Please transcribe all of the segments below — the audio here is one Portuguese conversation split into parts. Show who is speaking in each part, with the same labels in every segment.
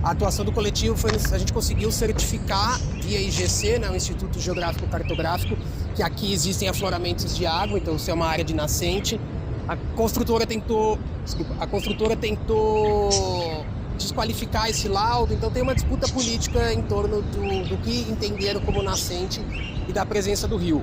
Speaker 1: A atuação do coletivo foi, a gente conseguiu certificar via IGC, né, o Instituto Geográfico Cartográfico, que aqui existem afloramentos de água, então isso é uma área de nascente. A construtora tentou desqualificar esse laudo, então tem uma disputa política em torno do que entenderam como nascente e da presença do rio.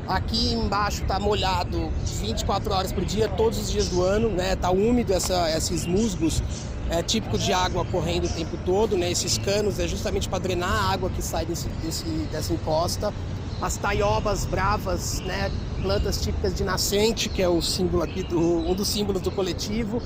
Speaker 1: Aqui embaixo está molhado 24 horas por dia, todos os dias do ano, né? Tá úmido esses musgos, é típico de água correndo o tempo todo, né? Esses canos é justamente para drenar a água que sai dessa encosta. As taiobas bravas, né? Plantas típicas de nascente, que é o símbolo aqui, um dos símbolos do coletivo.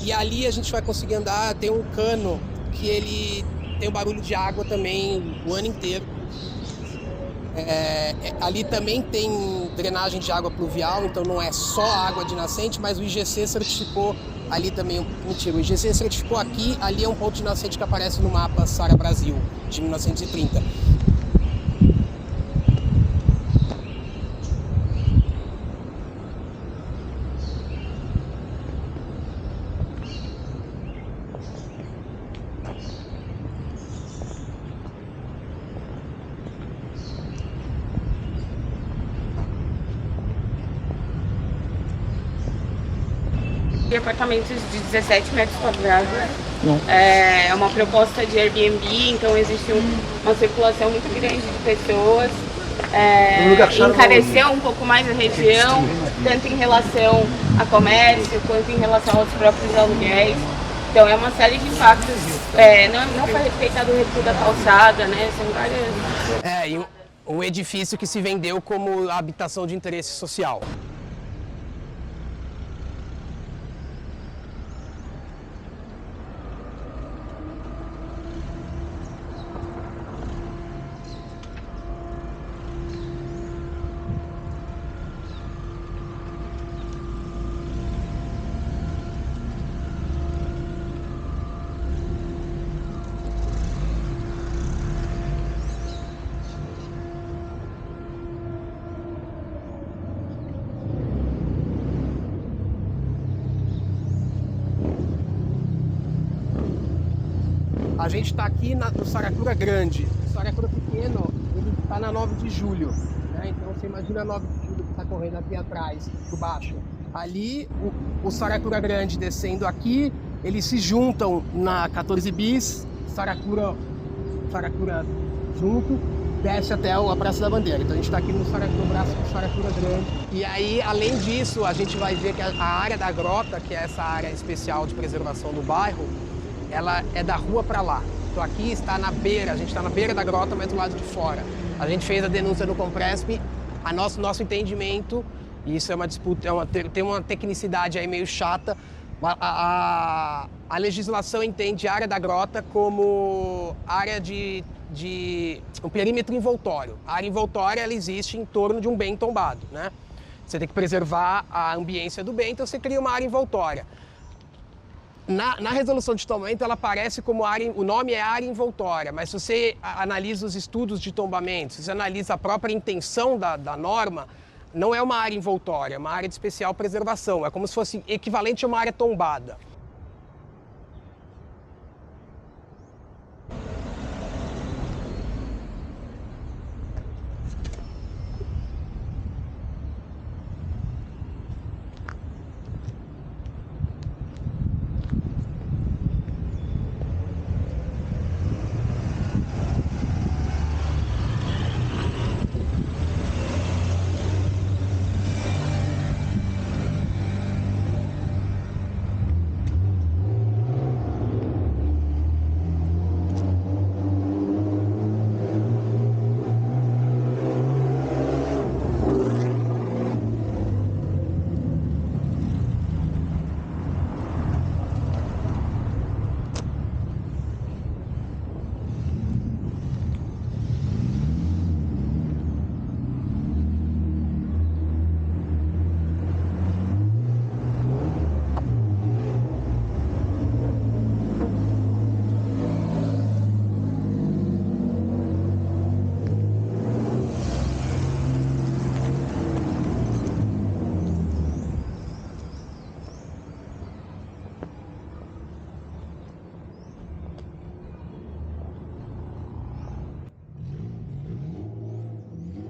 Speaker 1: E ali a gente vai conseguir andar, tem um cano que ele tem um barulho de água também o ano inteiro. Ali também tem drenagem de água pluvial, então não é só água de nascente, mas o IGC certificou ali também, mentira, o IGC certificou aqui, ali é um ponto de nascente que aparece no mapa Saara Brasil, de 1930.
Speaker 2: De apartamentos de 17 metros quadrados. É uma proposta de Airbnb, então existe uma circulação muito grande de pessoas. Encareceu um pouco mais a região, tanto em relação a comércio, quanto em relação aos próprios aluguéis. Então é uma série de fatos, não foi respeitado o recuo da calçada, né? São várias...
Speaker 1: E um edifício que se vendeu como habitação de interesse social. A gente está aqui no Saracura Grande. O Saracura Pequeno, ele está na 9 de julho. Né? Então você imagina a 9 de julho que está correndo aqui atrás, por baixo. Ali, o Saracura Grande descendo aqui, eles se juntam na 14 bis, Saracura junto, desce até a Praça da Bandeira. Então a gente está aqui no braço do Saracura Grande. E aí, além disso, a gente vai ver que a área da grota, que é essa área especial de preservação do bairro, ela é da rua para lá. Então aqui está na beira, a gente está na beira da grota, mas do lado de fora. A gente fez a denúncia no Compresp, nosso entendimento, e isso é uma disputa, tem uma tecnicidade aí meio chata, a legislação entende a área da grota como área de um perímetro envoltório. A área envoltória ela existe em torno de um bem tombado, né? Você tem que preservar a ambiência do bem, então você cria uma área envoltória. Na resolução de tombamento, ela aparece como área, o nome é área envoltória, mas se você analisa os estudos de tombamento, se você analisa a própria intenção da norma, não é uma área envoltória, é uma área de especial preservação, é como se fosse equivalente a uma área tombada.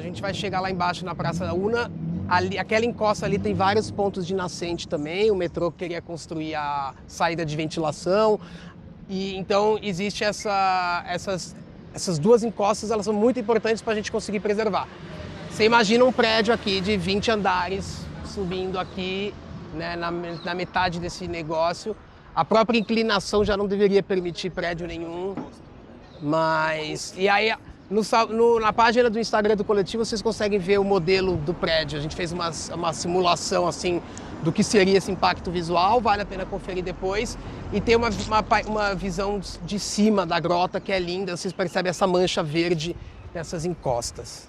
Speaker 1: A gente vai chegar lá embaixo na Praça da Una. Ali, aquela encosta ali tem vários pontos de nascente também. O metrô queria construir a saída de ventilação. E então existe essas duas encostas, elas são muito importantes para a gente conseguir preservar. Você imagina um prédio aqui de 20 andares subindo aqui, né, na metade desse negócio. A própria inclinação já não deveria permitir prédio nenhum. Mas... E aí, na página do Instagram do coletivo, vocês conseguem ver o modelo do prédio. A gente fez uma simulação assim do que seria esse impacto visual, vale a pena conferir depois. E tem uma visão de cima da grota que é linda, vocês percebem essa mancha verde nessas encostas.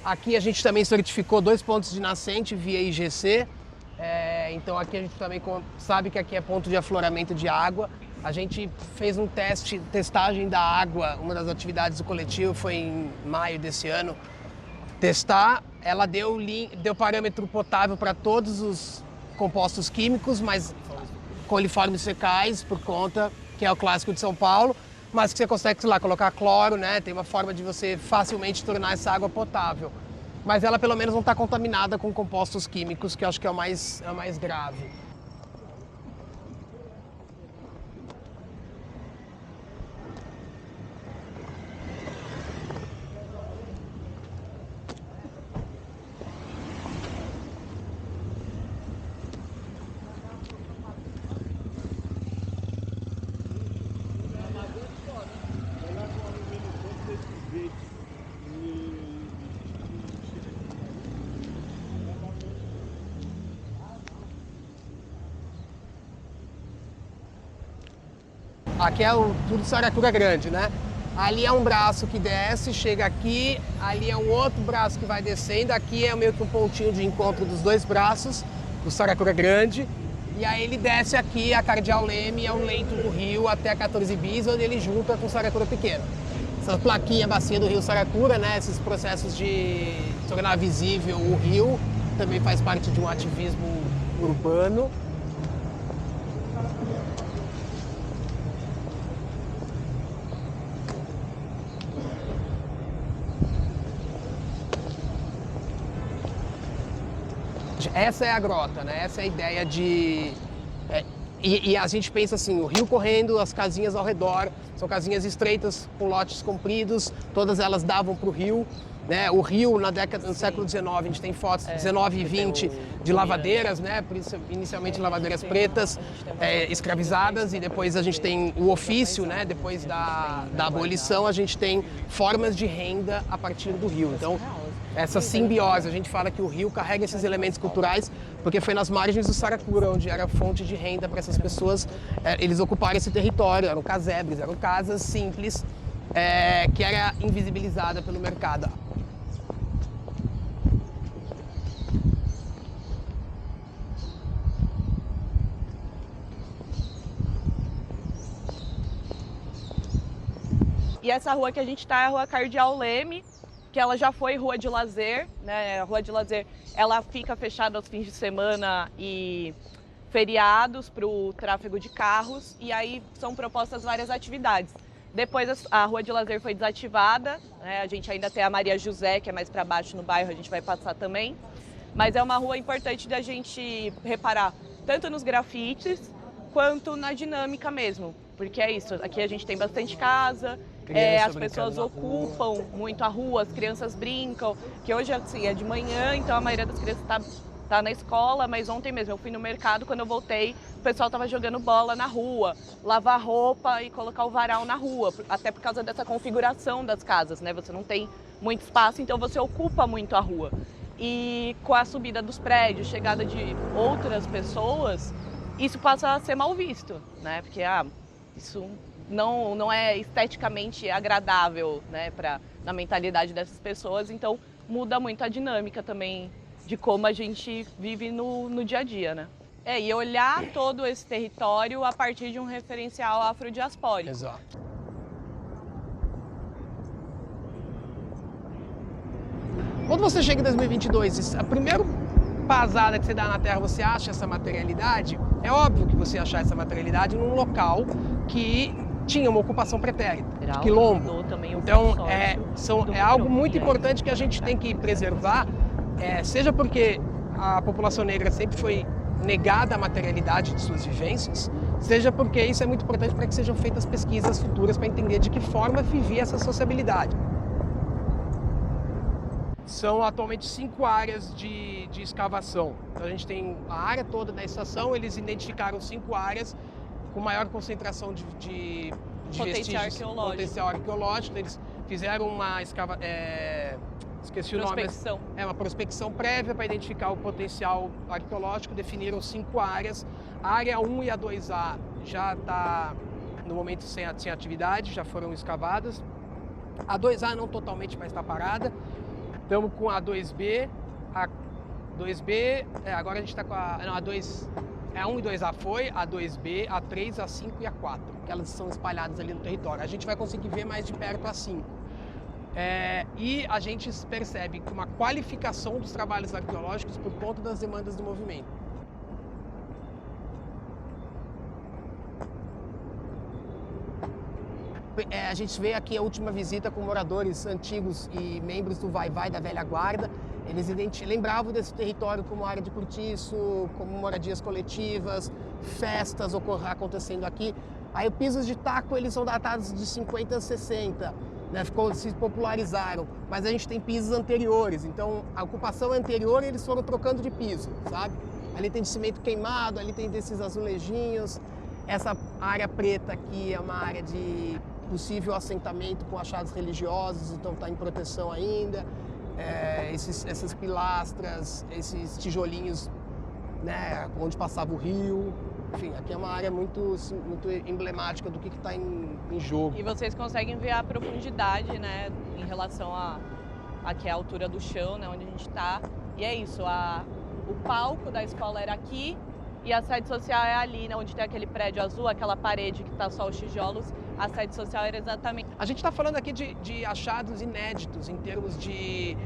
Speaker 1: Aqui a gente também certificou 2 pontos de nascente via IGC. Então aqui a gente também sabe que aqui é ponto de afloramento de água. A gente fez um testagem da água, uma das atividades do coletivo foi em maio desse ano. Testar, ela deu parâmetro potável para todos os compostos químicos, mas coliformes fecais, por conta que é o clássico de São Paulo, mas que você consegue, sei lá, colocar cloro, né? Tem uma forma de você facilmente tornar essa água potável. Mas ela pelo menos não está contaminada com compostos químicos, que eu acho que é o mais grave. aqui é o tudo Saracura Grande, né? Ali é um braço que desce, chega aqui, ali é um outro braço que vai descendo, aqui é meio que um pontinho de encontro dos dois braços, do Saracura Grande, e aí ele desce aqui, a Cardeal Leme, é um leito do rio até 14 bis, onde ele junta com o Saracura Pequeno. Essa plaquinha bacia do rio Saracura, né, esses processos de tornar visível o rio, também faz parte de um ativismo urbano. Essa é a grota, né? Essa é a ideia de... E a gente pensa assim, o rio correndo, as casinhas ao redor, são casinhas estreitas com lotes compridos, todas elas davam para o rio. Né? O rio, no século XIX, a gente tem fotos 19 e 20 de lavadeiras, né? Inicialmente lavadeiras pretas, escravizadas, e depois a gente tem o ofício, né? Depois da abolição, a gente tem formas de renda a partir do rio. Então, essa simbiose, a gente fala que o rio carrega esses elementos culturais porque foi nas margens do Saracura, onde era fonte de renda para essas pessoas, eles ocuparam esse território, eram casebres, eram casas simples, que era invisibilizada pelo mercado.
Speaker 3: E essa rua que a gente está é a Rua Cardeal Leme, que ela já foi rua de lazer, né? A rua de lazer, ela fica fechada aos fins de semana e feriados para o tráfego de carros, e aí são propostas várias atividades. Depois a rua de lazer foi desativada, né? A gente ainda tem a Maria José, que é mais para baixo no bairro, a gente vai passar também. Mas é uma rua importante da gente reparar tanto nos grafites quanto na dinâmica mesmo, porque é isso, aqui a gente tem bastante casa, as pessoas ocupam muito a rua, as crianças brincam, que hoje assim, é de manhã, então a maioria das crianças tá na escola, mas ontem mesmo eu fui no mercado, quando eu voltei, o pessoal estava jogando bola na rua, lavar roupa e colocar o varal na rua, até por causa dessa configuração das casas, né? Você não tem muito espaço, então você ocupa muito a rua. E com a subida dos prédios, chegada de outras pessoas, isso passa a ser mal visto, né? Porque isso não é esteticamente agradável, né, na mentalidade dessas pessoas, então muda muito a dinâmica também de como a gente vive no dia a dia, né? E olhar todo esse território a partir de um referencial afrodiaspórico.
Speaker 1: Exato. Quando você chega em 2022, a primeira pasada que você dá na Terra, você acha essa materialidade, é óbvio que você achar essa materialidade num local que tinha uma ocupação pretérita, quilombo. Então, é algo muito importante que a gente tem que preservar, seja porque a população negra sempre foi negada a materialidade de suas vivências, seja porque isso é muito importante para que sejam feitas pesquisas futuras para entender de que forma vivia essa sociabilidade. São atualmente 5 áreas de escavação. Então a gente tem a área toda da estação, eles identificaram 5 áreas com maior concentração de potencial arqueológico. Eles fizeram uma esqueci o nome. Uma prospecção prévia para identificar o potencial arqueológico, definiram 5 áreas. A área 1 e a 2A já está, no momento, sem atividade, já foram escavadas. A 2A não totalmente, mas está parada. Estamos com a 2B, agora a gente está com a 2, a 1 e 2A foi, a 2B, a 3, a 5 e a 4, que elas são espalhadas ali no território. A gente vai conseguir ver mais de perto a 5. E a gente percebe que uma qualificação dos trabalhos arqueológicos por conta das demandas do movimento. A gente vê aqui a última visita com moradores antigos e membros do Vai-Vai da velha guarda. Eles lembravam desse território como área de cortiço, como moradias coletivas, festas acontecendo aqui. Aí os pisos de taco, eles são datados de 50 a 60, né? Se popularizaram, mas a gente tem pisos anteriores, então a ocupação anterior eles foram trocando de piso, sabe? Ali tem de cimento queimado, ali tem desses azulejinhos. Essa área preta aqui é uma área de possível assentamento com achados religiosos, então está em proteção ainda. Essas pilastras, esses tijolinhos, né, onde passava o rio. enfim, aqui é uma área muito emblemática do que está em jogo.
Speaker 3: E vocês conseguem ver a profundidade, né, em relação aqui a altura do chão, né, onde a gente está. E é isso, o palco da escola era aqui e a sede social é ali, né, onde tem aquele prédio azul, aquela parede que está só os tijolos. A sede social era exatamente...
Speaker 1: A gente está falando aqui de achados inéditos em termos de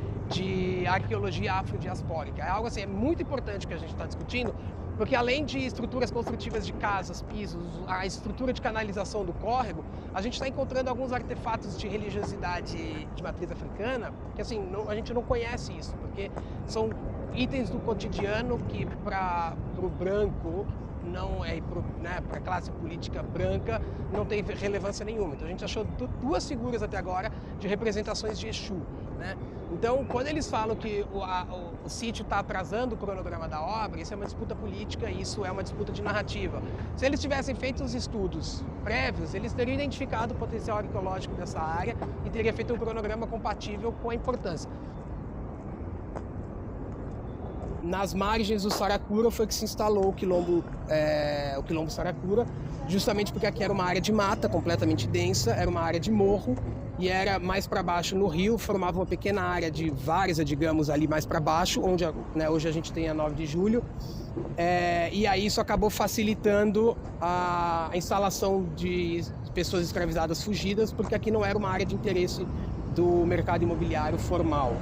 Speaker 1: arqueologia afrodiaspórica. É algo assim, é muito importante que a gente está discutindo, porque além de estruturas construtivas de casas, pisos, a estrutura de canalização do córrego, a gente está encontrando alguns artefatos de religiosidade de matriz africana, que assim, a gente não conhece isso, porque são itens do cotidiano que para o branco, não é para a classe política branca, não tem relevância nenhuma. Então a gente achou duas figuras até agora de representações de Exu, né? Então, quando eles falam que o sítio está atrasando o cronograma da obra, isso é uma disputa política, isso é uma disputa de narrativa. Se eles tivessem feito os estudos prévios, eles teriam identificado o potencial arqueológico dessa área e teriam feito um cronograma compatível com a importância. Nas margens do Saracura foi que se instalou o quilombo Saracura, justamente porque aqui era uma área de mata completamente densa, era uma área de morro, e era mais para baixo no rio, formava uma pequena área de várzea, digamos, ali mais para baixo, onde hoje a gente tem a 9 de julho, e aí isso acabou facilitando a instalação de pessoas escravizadas fugidas, porque aqui não era uma área de interesse do mercado imobiliário formal.